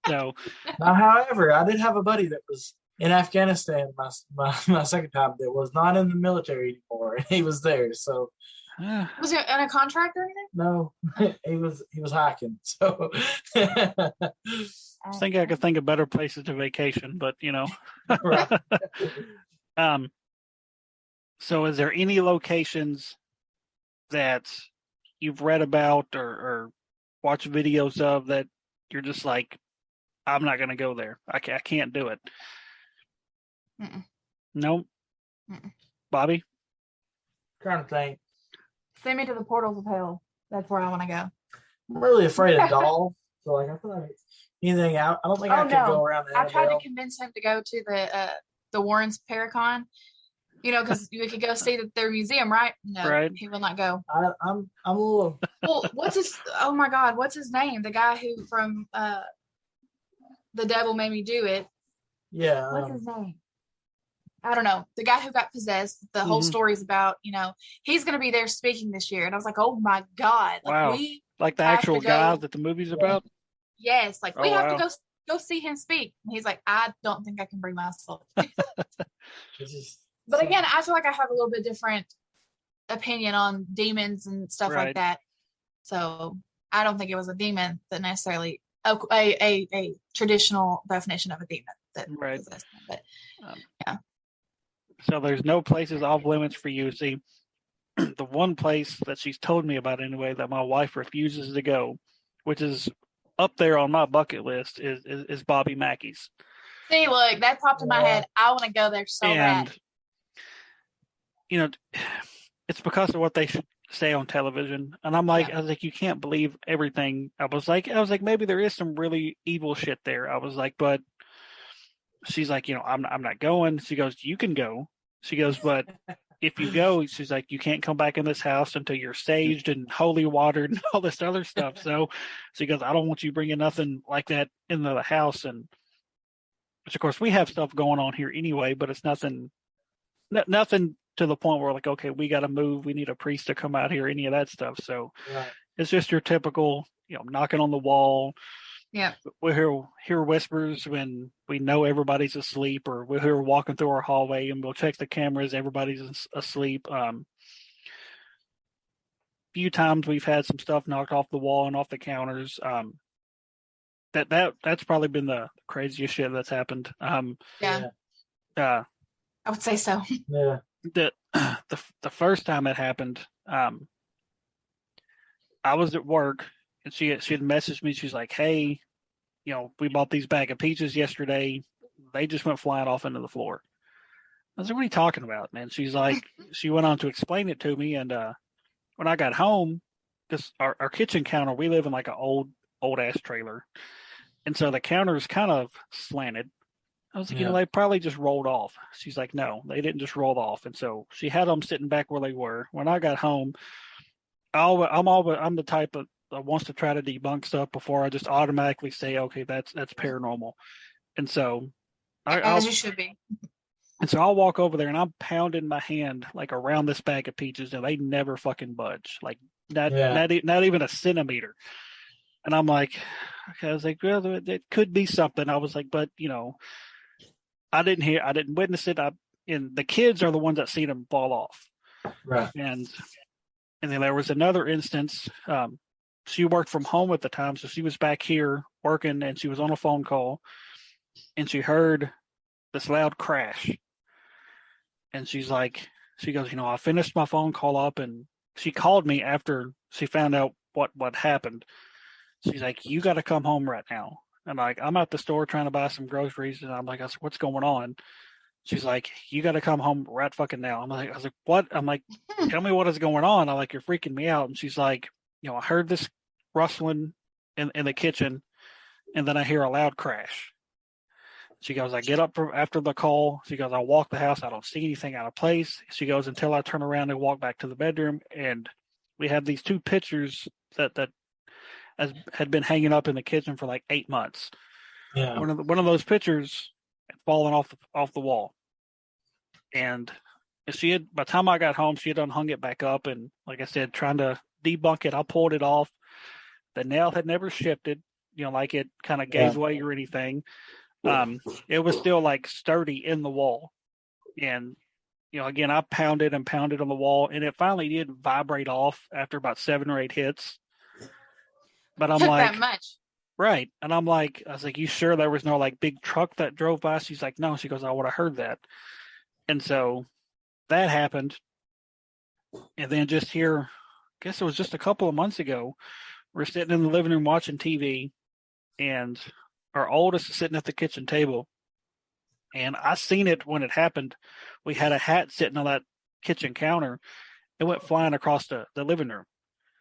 No. Now, however, I did have a buddy that was in Afghanistan my second time that was not in the military anymore. He was there, so. Was he on a contract or anything? No, he was hiking. So I think I could think of better places to vacation, but Right. So is there any locations that you've read about or watched videos of that you're just like, I'm not going to go there. I can't do it. Mm-mm. Nope. Mm-mm. Bobby? Trying to think. Send me to the portals of hell. That's where I want to go. I'm really afraid of dolls. So I feel like anything out. I don't think I could go around that. I tried to convince him to go to the Warrens Paracon. Because we could go see their museum, right? No, right. He will not go. I'm a little. Well, oh my God, what's his name? The guy who from The Devil Made Me Do It. Yeah. What's his name? I don't know. The guy who got possessed. The whole story's about. He's going to be there speaking this year, and I was like, oh my God! Wow. Like the actual guy that the movie's about. Yes, we have to go see him speak. And he's like, I don't think I can bring myself. But again, I feel like I have a little bit different opinion on demons and stuff like that. So I don't think it was a demon that necessarily a traditional definition of a demon that possessed him. But yeah. So there's no places off limits for you. See, the one place that she's told me about anyway that my wife refuses to go, which is up there on my bucket list, is Bobby Mackey's. See, look, that popped in my head. I want to go there so bad. It's because of what they say on television. And I'm like, I was like, you can't believe everything. I was like, maybe there is some really evil shit there. I was like, but she's like, I'm not going. She goes, you can go. She goes, but if you go, she's like, you can't come back in this house until you're saged and holy watered and all this other stuff. So she goes, I don't want you bringing nothing like that into the house. And which of course we have stuff going on here anyway, but it's nothing to the point where like, okay, we got to move. We need a priest to come out here, any of that stuff. So It's just your typical, knocking on the wall. Yeah. We hear whispers when we know everybody's asleep, or we'll hear walking through our hallway and we'll check the cameras. Everybody's asleep. Few times we've had some stuff knocked off the wall and off the counters. That's probably been the craziest shit that's happened. I would say so. Yeah. The first time it happened, I was at work and she had messaged me. She's like, hey, we bought these bag of peaches yesterday. They just went flying off into the floor. I was like, what are you talking about, man? She's like, she went on to explain it to me. And when I got home, because our kitchen counter, we live in like an old ass trailer. And so the counter is kind of slanted. I was like, they probably just rolled off. She's like, no, they didn't just roll off. And so she had them sitting back where they were. When I got home, I'm the type that wants to try to debunk stuff before I just automatically say, okay, that's paranormal. And so as you should be. And so I'll walk over there and I'm pounding my hand like around this bag of peaches and they never fucking budge. Like not even a centimeter. And I'm like, okay, I was like, well, it could be something. I was like, but I didn't witness it. And the kids are the ones that seen them fall off. Right. And then there was another instance. she worked from home at the time, so she was back here working, and she was on a phone call, and she heard this loud crash. And she goes, I finished my phone call up, and she called me after she found out what happened. She's like, you got to come home right now. And I'm at the store trying to buy some groceries, and I said, what's going on? She's like, you got to come home right fucking now. I was like, what? I'm like, tell me what is going on. I'm like, you're freaking me out. And she's like, I heard this rustling in the kitchen, and then I hear a loud crash. She goes, I get up after the call. She goes, I walk the house. I don't see anything out of place. She goes, until I turn around and walk back to the bedroom. And we had these 2 pictures that had been hanging up in the kitchen for like 8 months. Yeah. One of those pictures had fallen off the wall. And by the time I got home, she had unhung it back up. And like I said, trying to debunk it, I pulled it off. The nail had never shifted, like it kind of gave way or anything. It was still like sturdy in the wall. And, again, I pounded and pounded on the wall, and it finally did vibrate off after about 7 or 8 hits. But I'm like, that much. Right. And I was like, you sure there was no like big truck that drove by? She's like, no. She goes, I would have heard that. And so that happened. And then just here, I guess it was just a couple of months ago, we're sitting in the living room watching TV, and our oldest is sitting at the kitchen table. And I seen it when it happened. We had a hat sitting on that kitchen counter. It went flying across the living room.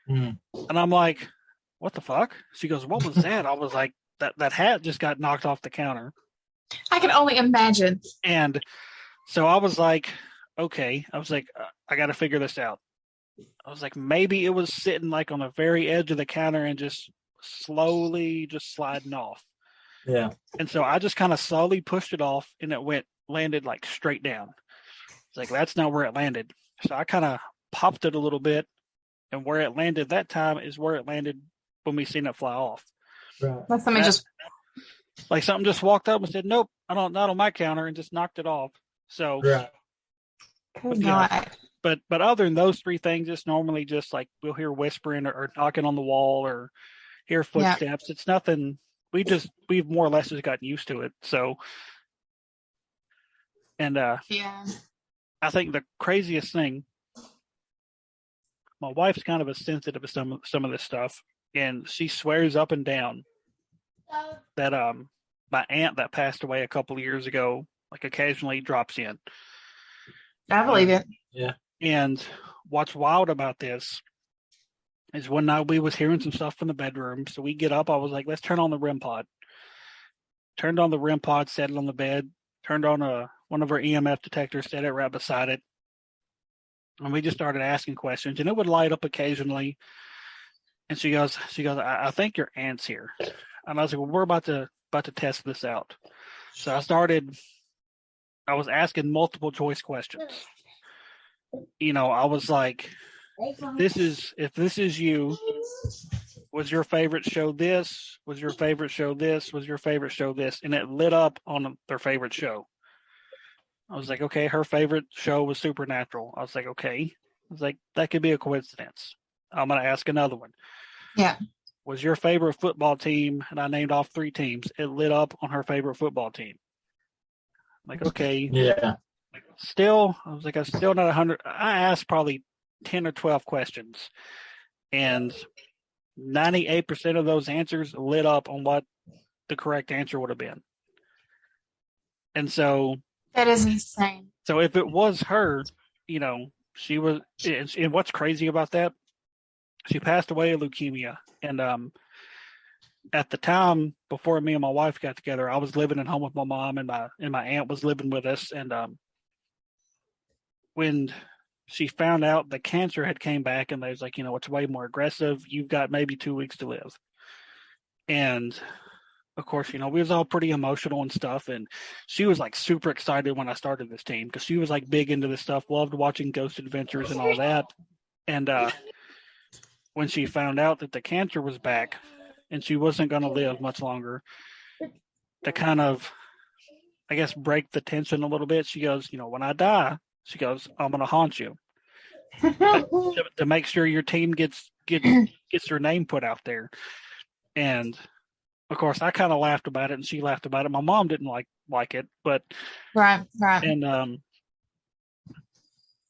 Mm. And I'm like, what the fuck? She goes, what was that? I was like, that hat just got knocked off the counter. I can only imagine. And so I was like, okay. I was like, I got to figure this out. I was like, maybe it was sitting like on the very edge of the counter and just slowly just sliding off. Yeah. And so I just kind of slowly pushed it off, and it landed like straight down. It's like, that's not where it landed. So I kind of popped it a little bit, and where it landed that time is where it landed when we seen it fly off. Right. Like something just walked up and said, nope, not on my counter, and just knocked it off. So, right. But other than those 3 things, it's normally just like we'll hear whispering or knocking on the wall or hear footsteps. It's nothing. We've more or less just gotten used to it. So, and I think the craziest thing, my wife's kind of a sensitive to some of this stuff, and she swears up and down that my aunt that passed away a couple of years ago, like occasionally drops in. I believe it. Yeah. And what's wild about this is one night we was hearing some stuff from the bedroom. So we get up. I was like, let's turn on the REM pod. Turned on the REM pod, set it on the bed, turned on one of our EMF detectors, set it right beside it. And we just started asking questions, and it would light up occasionally. And she goes, I think your aunt's here. And I was like, well, we're about to test this out. So I was asking multiple choice questions. I was like, if this is you, was your favorite show this? Was your favorite show this? Was your favorite show this? And it lit up on their favorite show. I was like, okay, her favorite show was Supernatural. I was like, okay. I was like, that could be a coincidence. I'm going to ask another one. Yeah. Was your favorite football team? And I named off 3 teams. It lit up on her favorite football team. I'm like, okay. Yeah. Still, I was like, I'm still not 100. I asked probably 10 or 12 questions, and 98% of those answers lit up on what the correct answer would have been. And so that is insane. So if it was her, she was, and what's crazy about that, she passed away of leukemia. And at the time, before me and my wife got together, I was living at home with my mom, and my aunt was living with us. And when she found out the cancer had came back, and they was like, it's way more aggressive. You've got maybe 2 weeks to live. And of course, we was all pretty emotional and stuff. And she was like super excited when I started this team, because she was like big into this stuff, loved watching Ghost Adventures and all that. And when she found out that the cancer was back and she wasn't going to live much longer, to kind of, I guess, break the tension a little bit, she goes, when I die, she goes, I'm going to haunt you to make sure your team gets gets her name put out there. And of course, I kind of laughed about it, and she laughed about it. My mom didn't like it, but right. And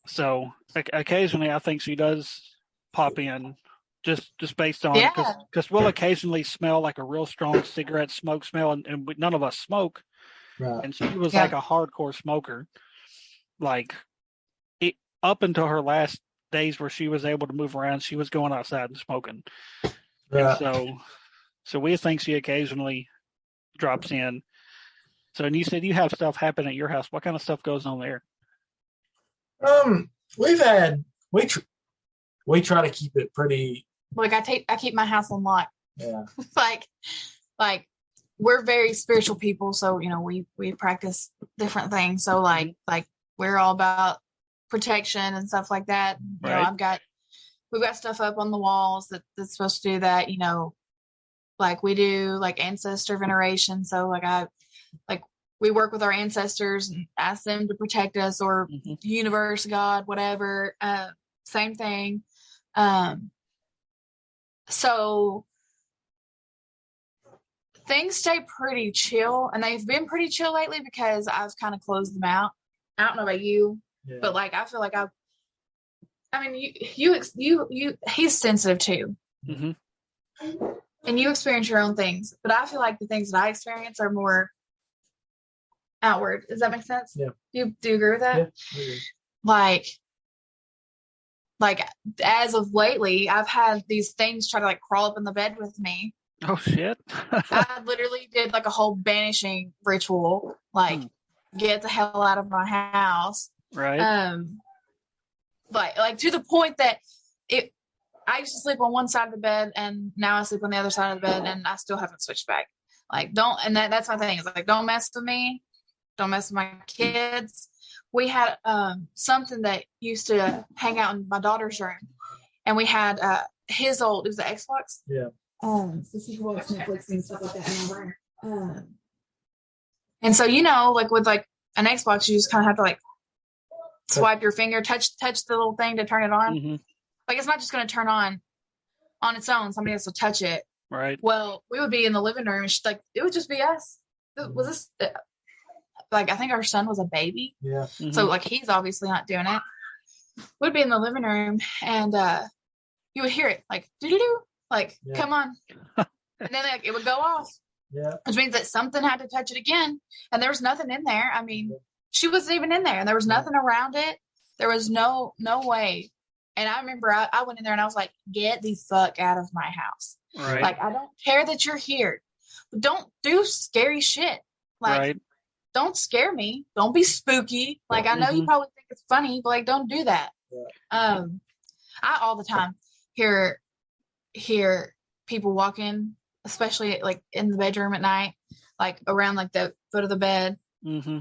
so occasionally, I think she does pop in, just based on because we'll occasionally smell like a real strong cigarette smoke smell, and none of us smoke. Right. And she was like a hardcore smoker, like up until her last days where she was able to move around. She was going outside and smoking, and so we think she occasionally drops in. So, and you said you have stuff happen at your house. What kind of stuff goes on there? We try to keep it pretty. Like I keep my house on lock. Yeah. like we're very spiritual people, so we practice different things. So like we're all about protection and stuff like that. Right. We've got stuff up on the walls that's supposed to do that. Like we do like ancestor veneration. So we work with our ancestors and ask them to protect us, or universe, God, whatever. Same thing. So things stay pretty chill, and they've been pretty chill lately because I've kind of closed them out. I don't know about you, but I feel like he's sensitive too. Mm-hmm. And you experience your own things, but I feel like the things that I experience are more outward. Does that make sense? Yeah. Do you agree with that? Yeah. Like as of lately, I've had these things try to crawl up in the bed with me. Oh shit. I literally did a whole banishing ritual, get the hell out of my house. Right. Like to the point that I used to sleep on one side of the bed, and now I sleep on the other side of the bed, and I still haven't switched back. That's my thing. Is don't mess with me. Don't mess with my kids. We had something that used to hang out in my daughter's room, and we had it was the Xbox. Yeah. So she could watch Netflix and stuff like that in my room. And so with an Xbox, you just kind of have to swipe your finger, touch the little thing to turn it on. Mm-hmm. It's not just going to turn on its own. Somebody has to touch it. Right. We would be in the living room, and it would just be us. Was this I think our son was a baby. Yeah. Mm-hmm. So he's obviously not doing it. We'd be in the living room, and you would hear it do-do-do, come on. And then it would go off. Yeah. Which means that something had to touch it again. And there was nothing in there. I mean, she wasn't even in there, and there was nothing around it. There was no way. And I remember I went in there and I was like, get the fuck out of my house. Right. I don't care that you're here. But don't do scary shit. Right. Don't scare me. Don't be spooky. I know you probably think it's funny, but don't do that. Yeah. I all the time hear people walking, especially in the bedroom at night, around the foot of the bed. Mm-hmm.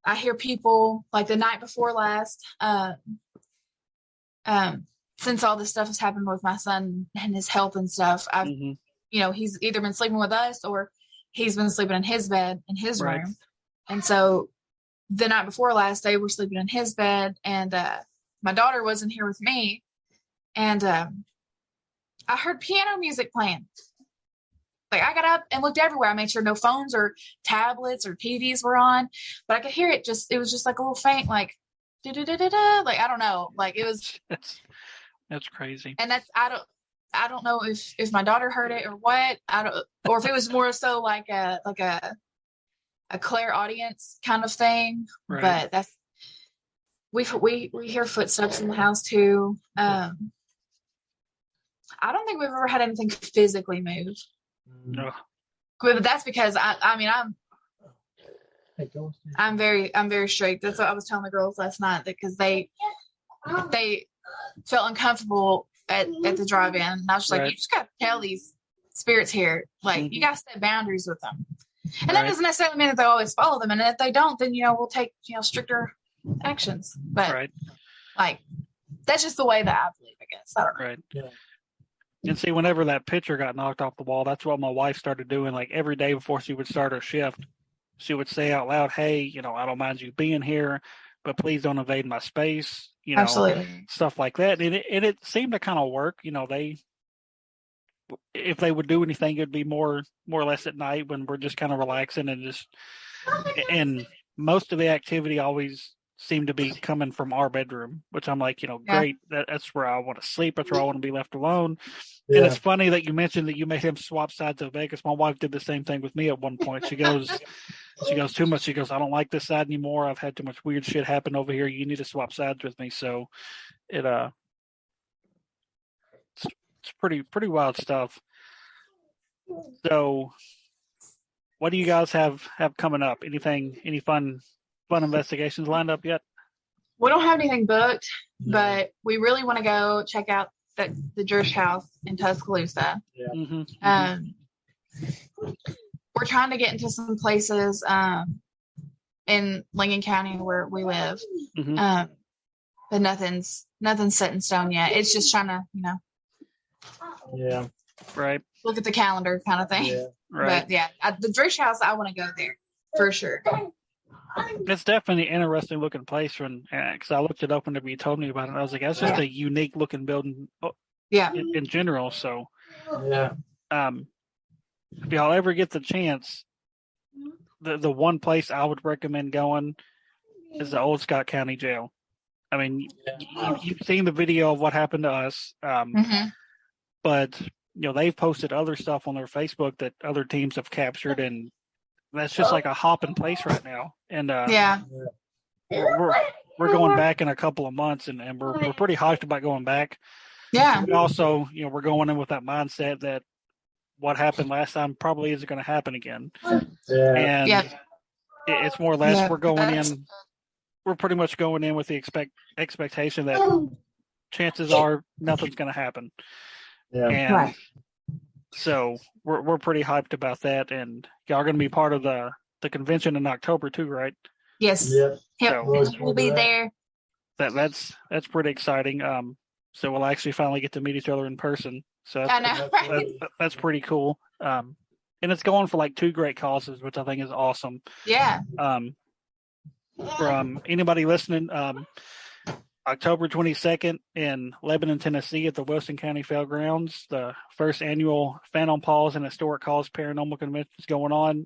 I hear people the night before last, since all this stuff has happened with my son and his health and stuff, I've he's either been sleeping with us or he's been sleeping in his bed in his room. And so the night before last, they were sleeping in his bed, and my daughter wasn't here with me, and I heard piano music playing. I got up and looked everywhere. I made sure no phones or tablets or TVs were on, but I could hear it. It was just a little faint, da-da-da-da-da. I don't know. It was. That's crazy. And I don't know if my daughter heard it or what. Or if it was more so a clairaudience kind of thing. Right. But we hear footsteps in the house too. I don't think we've ever had anything physically move. No. But that's because I'm very strict. That's what I was telling the girls last night, because they felt uncomfortable at the drive-in. And I was just you just gotta tell these spirits here, you gotta set boundaries with them. And that doesn't necessarily mean that they always follow them. And if they don't, then we'll take stricter actions. But that's just the way that I believe, I guess. I don't know. Right. Yeah. And see, whenever that picture got knocked off the wall, that's what my wife started doing. Every day before she would start her shift, she would say out loud, "Hey, I don't mind you being here, but please don't invade my space. Absolutely. Stuff like that. And it seemed to kind of work. If they would do anything, it'd be more or less at night when we're just kind of relaxing and most of the activity always seemed to be coming from our bedroom, which I'm like, great. That's where I want to sleep. That's where I want to be left alone. Yeah. And it's funny that you mentioned that you made him swap sides of Vegas. My wife did the same thing with me at one point. She goes too much. She goes, I don't like this side anymore. I've had too much weird shit happen over here. You need to swap sides with me. So it's pretty wild stuff. So what do you guys have coming up? Any fun investigations lined up yet? We don't have anything booked, but we really want to go check out the Drish House in Tuscaloosa. Yeah. Mm-hmm. We're trying to get into some places in Lincoln County where we live, but nothing's set in stone yet. It's just trying to, Yeah. Right. Look at the calendar kind of thing. Yeah. Right. But yeah, at the Drish House, I want to go there for sure. It's definitely an interesting looking place because I looked it up whenever you told me about it. I was like, that's just a unique looking building. Yeah. In general. So, yeah. If y'all ever get the chance, the one place I would recommend going is the old Scott County Jail. I mean, you've seen the video of what happened to us, but they've posted other stuff on their Facebook that other teams have captured, and that's just like a hopping place right now. And we're going back in a couple of months, and we're pretty hyped about going back. Yeah. We also, we're going in with that mindset that what happened last time probably isn't going to happen again. Yeah. And it's more or less we're going in. We're pretty much going in with the expectation that chances are nothing's going to happen. Yeah. And so we're pretty hyped about that. And y'all are going to be part of the convention in October too, right? Yes. Yep. So we'll be there. That's pretty exciting. So we'll actually finally get to meet each other in person. So that's pretty cool. And it's going for like 2 great causes, which I think is awesome. Yeah. From anybody listening, October 22nd in Lebanon, Tennessee at the Wilson County Fairgrounds, the first annual Phantom Paws and Historic Cause Paranormal Convention is going on.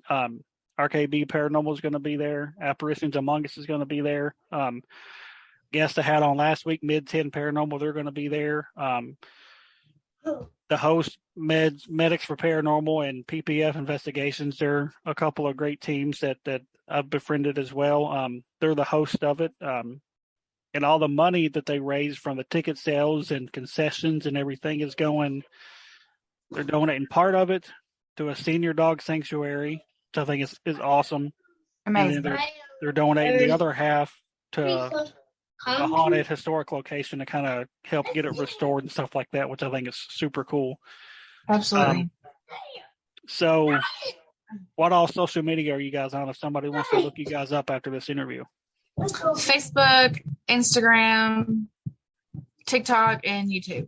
RKB Paranormal is going to be there. Apparitions Among Us is going to be there. Guest I had on last week, Mid-10 Paranormal, they're going to be there. The host, Medics for Paranormal and PPF Investigations, they're a couple of great teams that I've befriended as well. They're the host of it. And all the money that they raise from the ticket sales and concessions and everything is going, they're donating part of it to a senior dog sanctuary, which I think is awesome. Amazing. And then they're donating the other half to a haunted historic location to kind of help get it restored and stuff like that, which I think is super cool. Absolutely. So what all social media are you guys on if somebody wants to look you guys up after this interview? Facebook, Instagram, TikTok, and YouTube.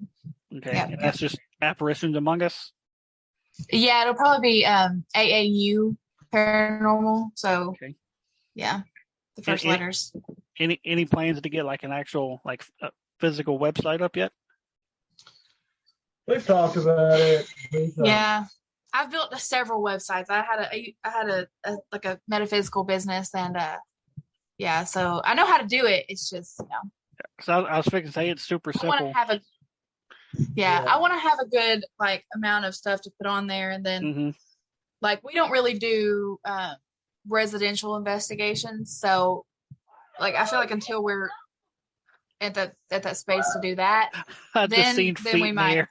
Okay. Yep. And that's just Apparitions Among Us? Yeah, it'll probably be AAU Paranormal. So, yeah, the first letters. Any plans to get like an actual physical website up yet? We've talked about it. Yeah, I've built several websites. I had a metaphysical business, and so I know how to do it. It's just Because I was fixing to say it's super simple. I want to have a good amount of stuff to put on there, and then we don't really do residential investigations, so I feel like until we're at that space to do that, then we might.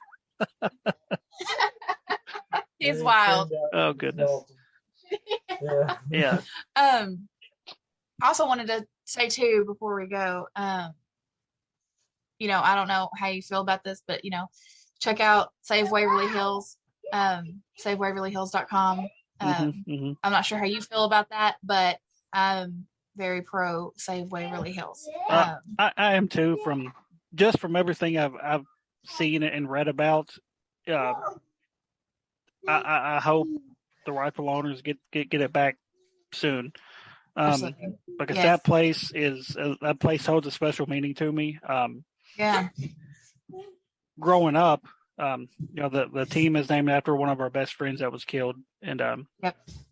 He's wild. Oh goodness. Yeah. I also wanted to say too before we go, I don't know how you feel about this, but check out Save Waverly Hills, SaveWaverlyHills.com. I'm not sure how you feel about that, but very pro Save Waverly Hills. I am too, from everything I've seen and read about. I hope the rightful owners get it back soon. because that place holds a special meaning to me. Growing up, the team is named after one of our best friends that was killed, and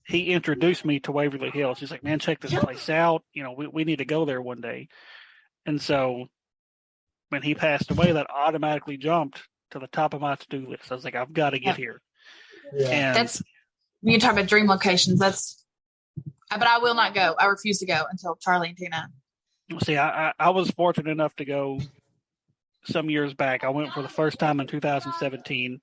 he introduced me to Waverly Hills. He's like, "Man, check this place out. We need to go there one day." And so when he passed away, that automatically jumped to the top of my to-do list. I was like, I've got to get here. Yeah. And you talk about dream locations. But I will not go. I refuse to go until Charlie and Tina. See, I was fortunate enough to go some years back. I went for the first time in 2017,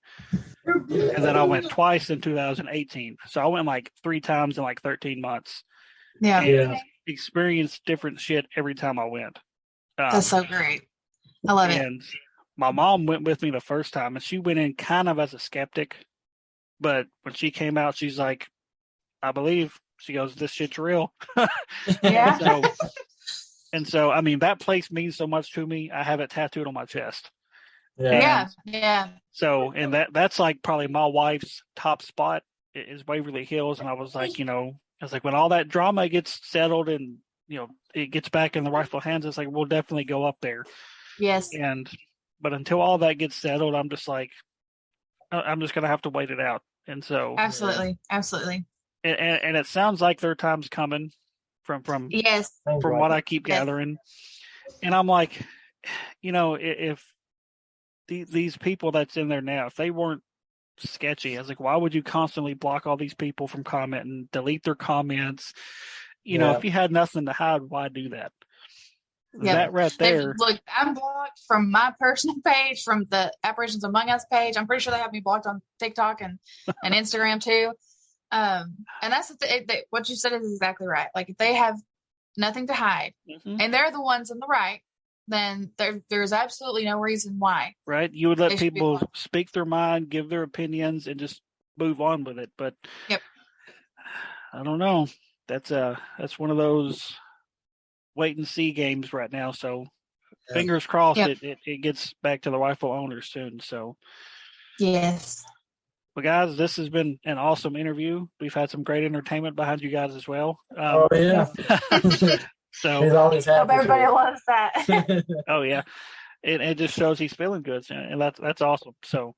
and then I went twice in 2018. So I went like 3 times in like 13 months. Yeah. And experienced different shit every time I went. That's so great. I love it. And my mom went with me the first time, and she went in kind of as a skeptic. But when she came out, she's like, I believe. She goes, this shit's real. Yeah. And so, I mean, that place means so much to me. I have it tattooed on my chest. Yeah. So, and that's like probably my wife's top spot is Waverly Hills. And I was like, when all that drama gets settled and, it gets back in the rightful hands, it's like, we'll definitely go up there. Yes. But until all that gets settled, I'm just like, I'm just going to have to wait it out. And so. Absolutely. And it sounds like their time's coming from what I keep gathering. And I'm like, if these people that's in there now, if they weren't sketchy, I was like, why would you constantly block all these people from commenting, delete their comments? If you had nothing to hide, why do that? That right there. Look, I'm blocked from my personal page, from the Apparitions Among Us page. I'm pretty sure they have me blocked on TikTok and Instagram too. And that's what you said is exactly right. Like, if they have nothing to hide, and they're the ones in the right, then there's absolutely no reason why. Right? You would let people speak their mind, give their opinions, and just move on with it. But I don't know. That's one of those wait and see games right now. So fingers crossed it gets back to the rightful owners soon. So yes. Well, guys, this has been an awesome interview. We've had some great entertainment behind you guys as well. So he's always happy. Everybody loves that. Oh yeah, it just shows he's feeling good, and that's awesome. So,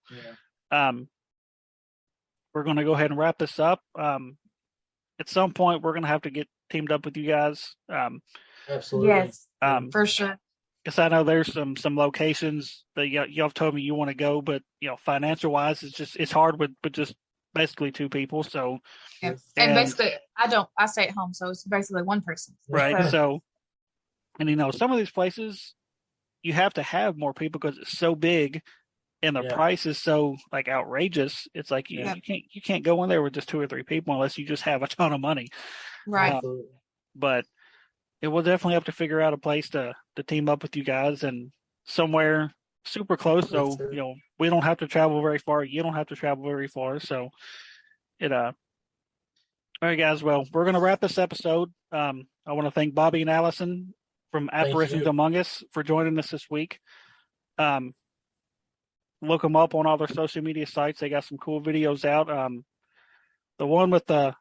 we're going to go ahead and wrap this up. At some point, we're going to have to get teamed up with you guys. Absolutely. Yes. For sure. Because I know there's some locations that y'all told me you want to go, but financial wise, it's hard with just basically 2 people. So, and basically, I stay at home, so it's basically 1 person. Right. So, and some of these places you have to have more people because it's so big, and the price is so like outrageous. It's like you can't go in there with just 2 or 3 people unless you just have a ton of money. Right. But it will definitely have to figure out a place to team up with you guys and somewhere super close. So, we don't have to travel very far. You don't have to travel very far. So all right, guys. Well, we're going to wrap this episode. I want to thank Bobby and Allison from Apparitions Among Us for joining us this week. Look them up on all their social media sites. They got some cool videos out. The one with the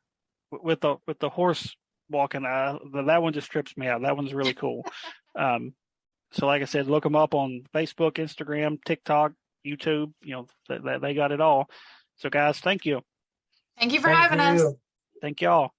horse walking, that one just trips me out. That one's really cool. So like I said, look them up on Facebook, Instagram, TikTok, YouTube. They got it all. So guys, thank you. Thank you for having us. Thank y'all.